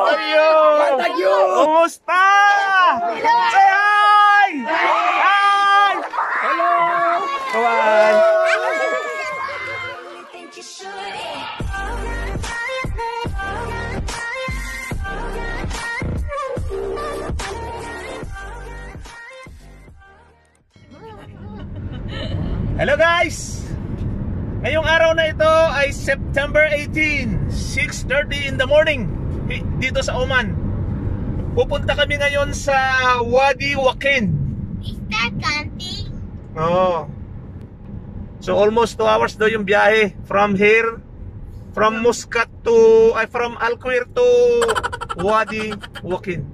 Ayo! Kumusta? Say hi! Hi! Hello! Bye! Hello guys! Ngayong araw na ito ay September 18, 6:30 in the morning dito sa Oman. Pupunta kami ngayon sa Wadi Wakin. Is that country? Oo. So almost 2 hours daw yung biyahe from here, from Muscat to, from Al-Quir to Wadi Wakin.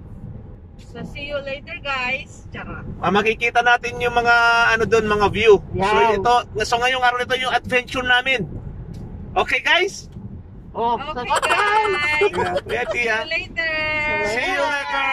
So see you later guys. Tsaka. Makikita natin yung mga ano doon, mga view. Wow. So ngayong araw nito yung adventure namin. Okay guys? Oh, Okay guys. Ready See ha? you later. See you later.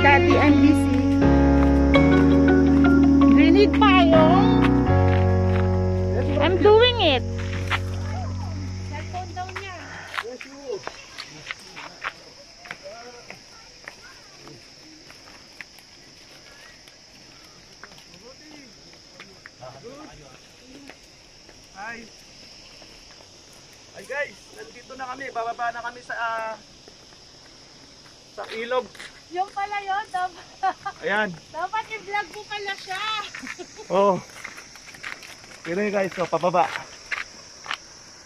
Daddy, I'm busy. Grenade payong. I'm doing it. Cellphone daw niya. Hi. Hi guys, nandito na kami. Bababa na kami sa ilog. Yung pala yun. Ayan. Dapat i-vlog mo pala siya. Oh. Pero yun guys, so, pababa.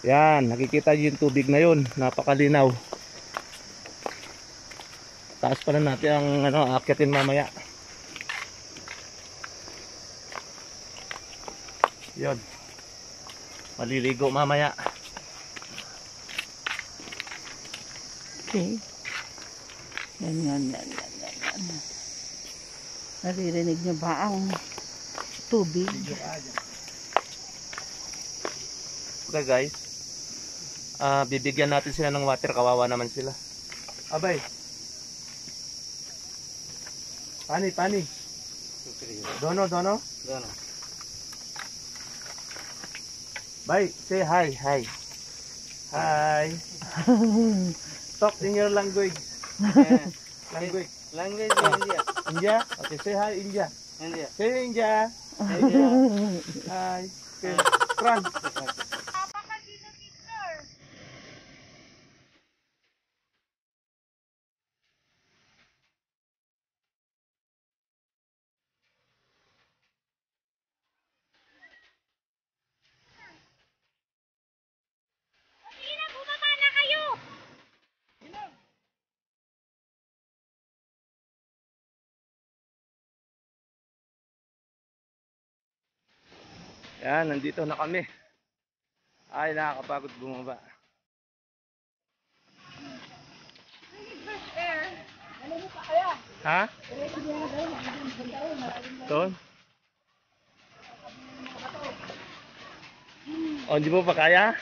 Yan, nakikita yung tubig na yun. Napakalinaw. Taas pala natin ang aakyatin mamaya. Yun. Maliligo mamaya. Okay. Yan. Naririnig niyo ba ang tubig? Okay guys, bibigyan natin sila ng water, kawawa naman sila. Abay. Pani. Dono. Bye, say hi. Hi. Talk in your language. Language India. India? Okay, say hi India. Say India. Hi. Okay. Fran. Yan, nandito na kami. Ay, nakakapagod bumaba. Ha? Doon? O, hindi mo pa kaya?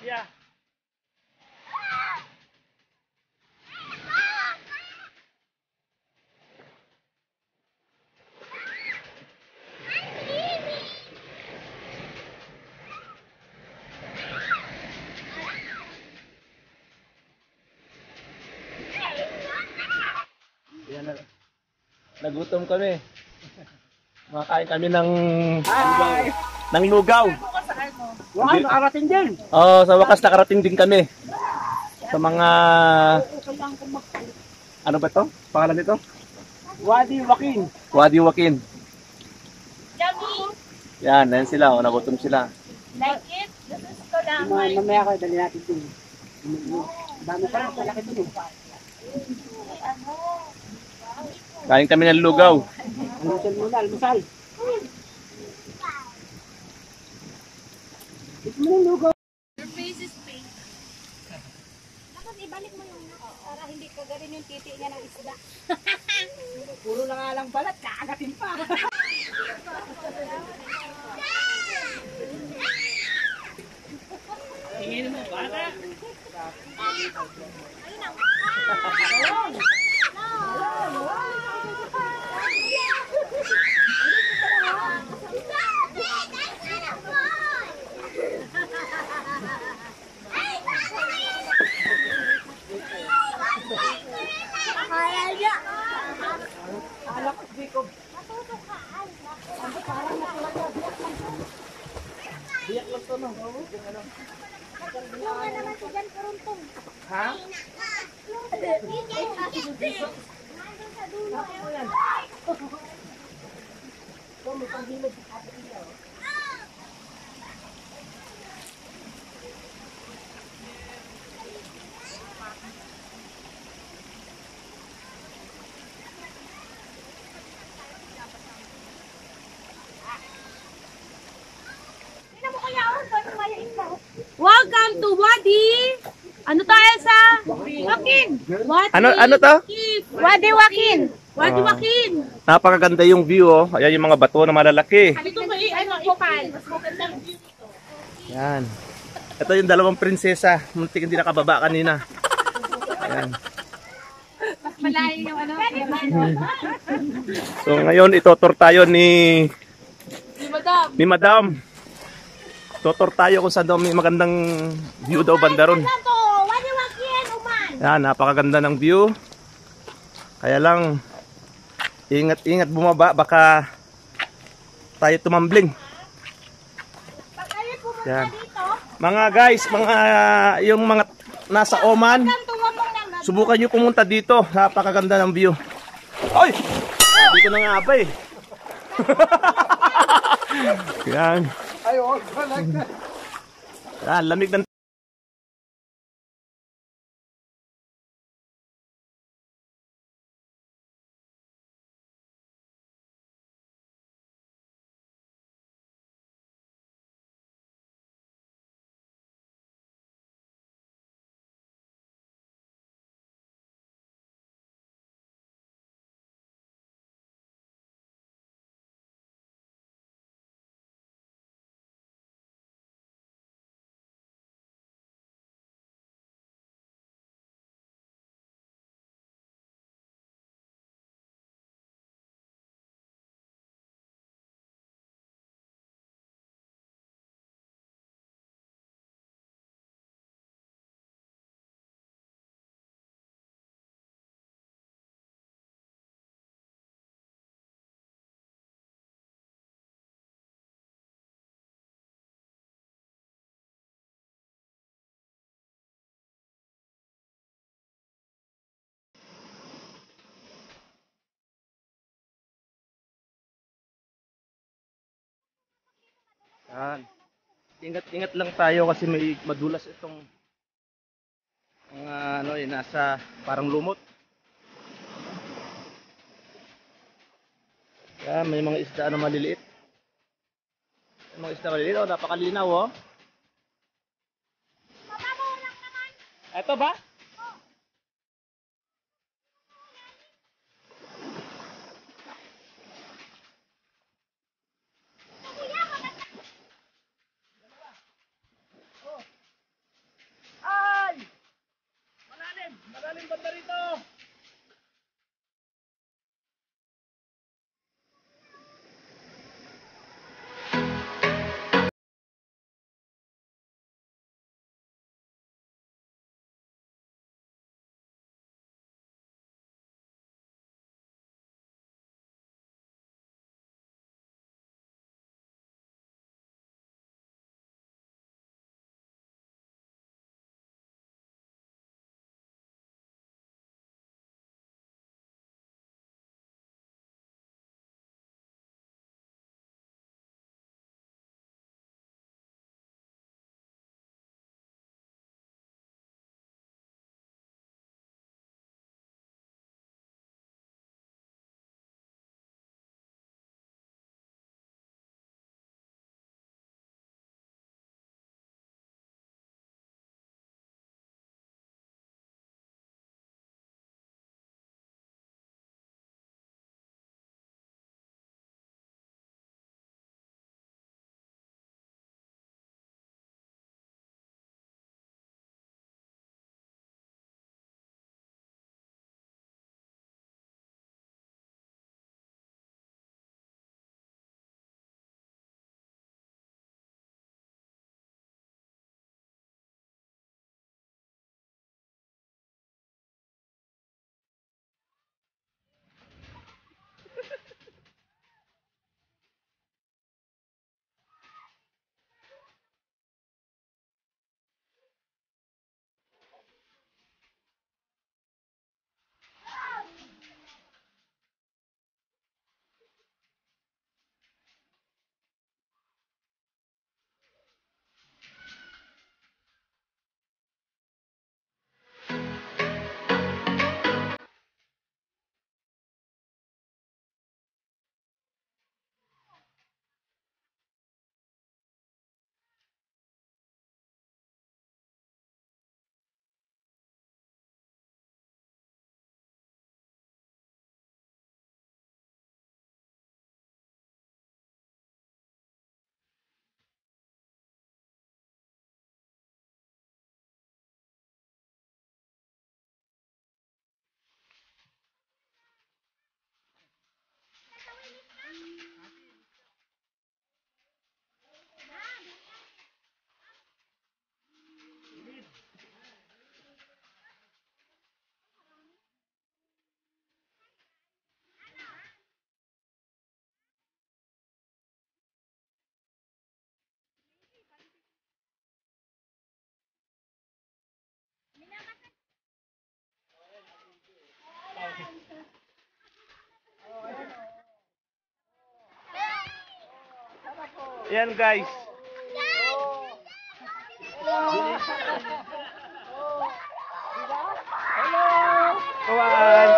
Yeah. Yan na. Nagutom kami. Makain kami ng lugaw. Wow, nakarating din. Oh, sa wakas nakarating din kami. Sa mga ano ba 'to? Pangalan nito? Wadi Wakin. Wadi Wakin. Yummy. Yan, ayan sila, oh, nagutom sila. Like it? This is so damn Mamaya ko, dali natin din. Dami pa lang, malaki din. Kain kami ng lugaw. Almusal muna, almusal. Ito mo ng lugaw. Your face is pink. Tapos ibalik mo yung para hindi kagarin yung titi niya ng isda. Puro na nga lang balat, kakagatin pa. Tingin mo, bata. Ha? Welcome to Wadi. Ano tayo sa Wakin? Wadi Ano to? Wadi Wakin. Wadi Wakin. Napakaganda yung view, oh. Ayan yung mga bato na malalaki. Ito ba ano ipal? Mas magandang view. Yan. Ito yung dalawang prinsesa. Muntik hindi nakababa kanina. Ayan. Mas malayo yung ano. So ngayon itotour tayo ni Madam. Madam. Totour tayo kung saan daw may magandang view daw banda ron. Ito, Wadi Wakin, uman. Yan, napakaganda ng view. Kaya lang ingat-ingat bumaba baka tayo tumambling. Pag kayo pumunta Yan. dito, Mga guys, yung mga nasa Oman, tumamong naman. subukan nyo pumunta dito. Napakaganda ng view. Ay! Sabi ko na nga ba eh. Yan. Yan, lamig ng Yan. Ingat-ingat lang tayo kasi may madulas itong mga ano eh, nasa parang lumot. Yan, may mga isda na maliliit. May mga isda maliliit, oh, napakalinaw oh. Ito ba? Ay! Malalim! Malalim banda rito! Yan guys. Kawan.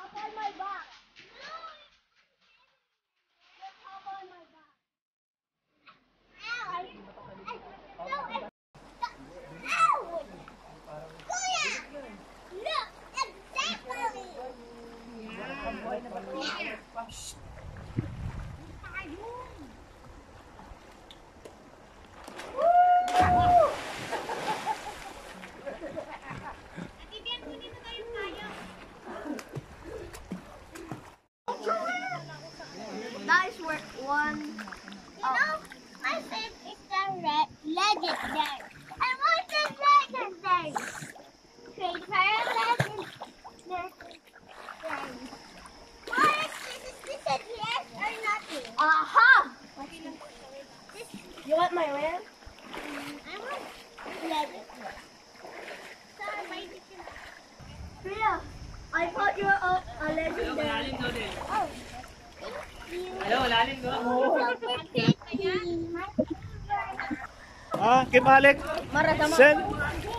Up on my back. picture of a legendary. Kim Alec.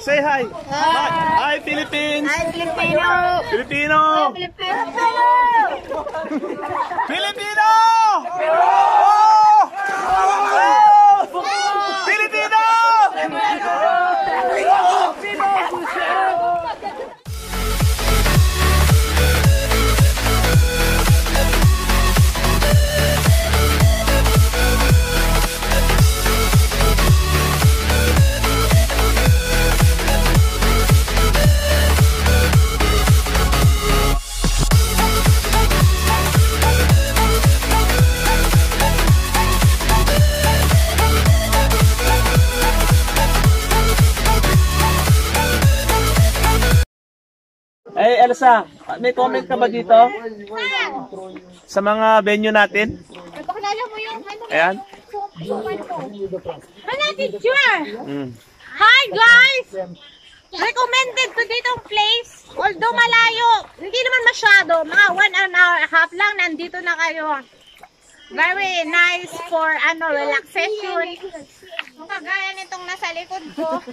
Say hi. Hi, Philippines. Hi, Filipino. Filipino. Filipino. Filipino! Oh! Oh! Filipino! Elsa, may comment ka ba dito? Sa mga venue natin? Napakilala mo yung ano? Ayan. Suman ko. Ano, teacher? Mm. Hi guys! Recommended to ditong place. Although malayo, hindi naman masyado. Mga 1 hour and a half lang, nandito na kayo. Very nice for relaxation. Kagaya nitong nasa likod ko.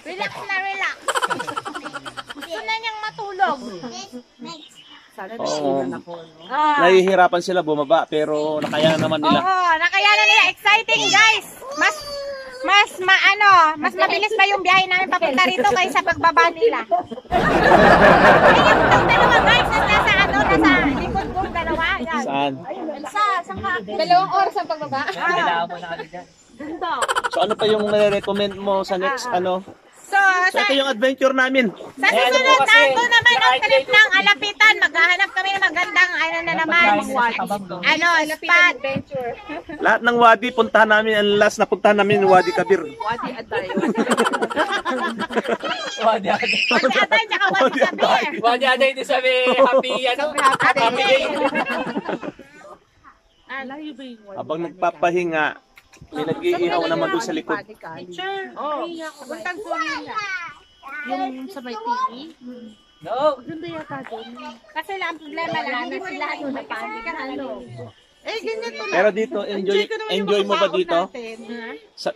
Relax na relax. Gusto na niyang matulog. Oo. Nahihirapan sila bumaba pero nakayanan naman nila. Oo, nakayanan nila. Exciting guys! Mas mabilis pa yung biyahe namin papunta rito kaysa pagbaba nila. Ayun, itong dalawa guys, nasa likod kong dalawa. Yan. Saan? Sa 2 oras ang pagbaba. So ano pa yung recommend mo sa next So, So ito yung adventure namin. sa susunod nato naman ang trip ng Alapitan, maghahanap kami ng magandang spot. Lahat ng wadi puntahan namin. Ang last na puntahan namin Wadi Kabir. Wadi Atay, tsaka Wadi Kabir. Wadi Aday ito sabi, happy day. Habang nagpapahinga, may nag-iihaw naman doon sa likod. Teacher, puntang Korea. Yung sa may TV? No. Ganda yata doon. Kasi lang, ang problema lang, na sila napanik ka ganito lang. Pero dito, enjoy mo ba dito?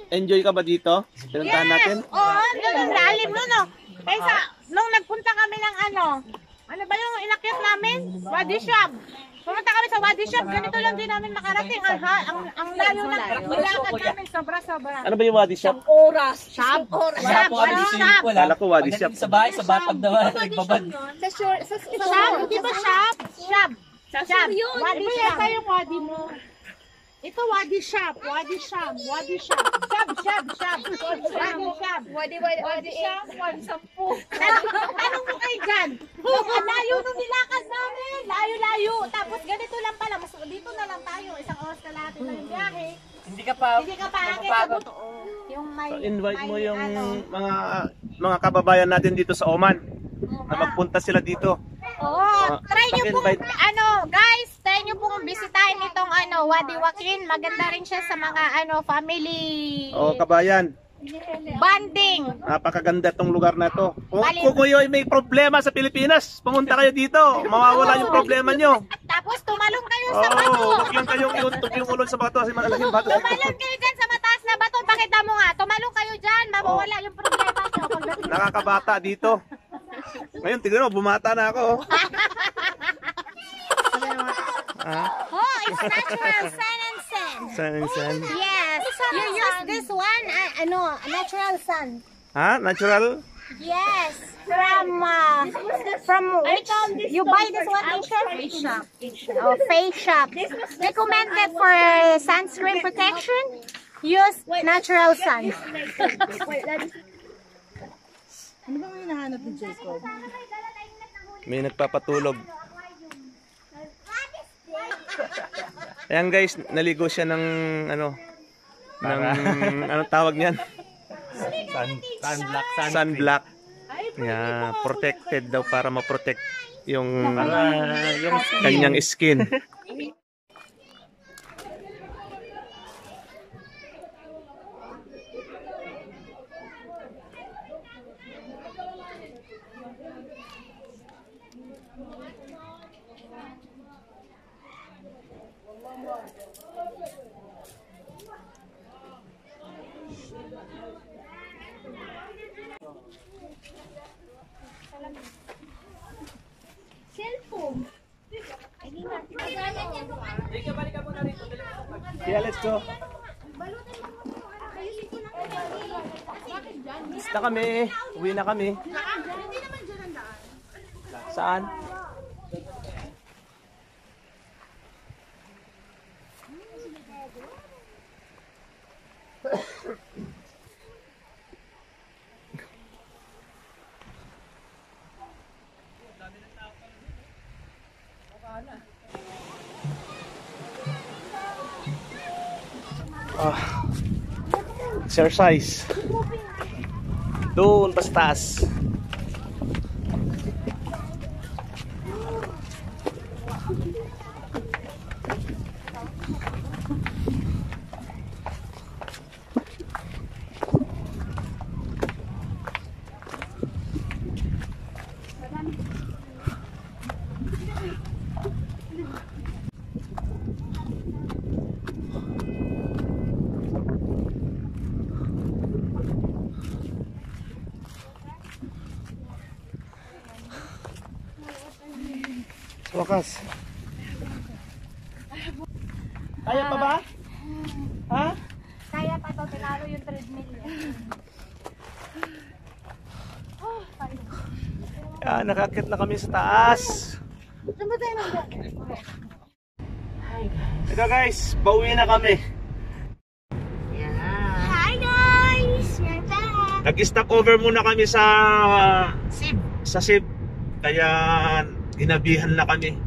Enjoy ka ba dito? Pinuntahan natin? Oo, doon ang lalim nun, no? Kaysa, nung nagpunta kami ng ano ba yung inakyat namin? Wadi Shab. Pumunta kami sa Wadi Shab, ganito lang din namin makarating. Ang layo ng nilakad namin, sobra-sobra. Ano ba yung Wadi Shop? Shab. Kala ko Wadi Shop. Sa bahay, sa batag naman, nagbabad. Shab, di ba Shab? Shab. Wadi Shab. Ito yung Wadi mo. Ito Wadi Shab. Wadi Shab. Shab. Wadi Shab. Wadi Sampu. Anong mo kayo dyan? Ang layo nung nilakad namin. Layo. Tapos ganito lang pala. Mas dito na lang tayo. 1 oras kalahati na yung biyahe. Hindi ka pa Akit. Yung may... So invite mo yung mga kababayan natin dito sa Oman na magpunta sila dito. Oo, try nyo pong, Paki-invite. guys, try nyo pong bisitahin itong Wadi Wakin. Maganda rin siya sa mga family Kabayan, bonding. napakaganda tong lugar na to. Kung kayo ay may problema sa Pilipinas, pumunta kayo dito. Mawawala yung problema nyo. Tapos tumalong kayo sa bato. Huwag lang kayong iuntog yung ulon sa bato kasi malaking bato. Tumalong kayo dyan sa mataas na bato. Pakita mo nga, tumalong kayo dyan. Mawawala yung problema nyo. Nakakabata dito. Ngayon, tignan mo, bumata na ako. Oh, it's natural sun and sand. San? Yes, you use this one, natural sun. Ha? Natural? Yes, from which you buy this one in shop? Face shop. Recommended for sunscreen protection. Use natural sun. Ano bang hinahanap ni Jacob? May nagpapatulog. Ayan guys, naligo siya ng anong tawag niyan? Sunblock. Yeah, protected daw para ma-protect yung kanyang skin. Yeah, let's go. Basta kami. Uwi na kami. Hindi naman dyan ang daan. Saan? Exercise. Doon, bastas. Wakas. Kaya pa ba? Ha? Kaya pa to, tinalo yung treadmill. Nakakit na kami sa taas. Saan ba tayo nandun? Ito guys, bawi na kami. Hi guys! We're back! Nag-stop over muna kami sa Sib. Sib. Kaya ginabihan na kami.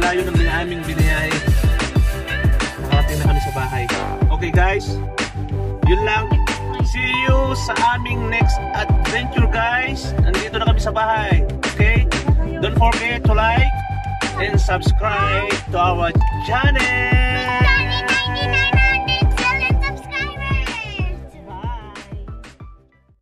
Layo ng aming biniyahe. Nakarating na kami sa bahay. Okay guys, yun lang. See you sa aming next adventure guys. Nandito na kami sa bahay. Okay? Don't forget to like and subscribe to our channel.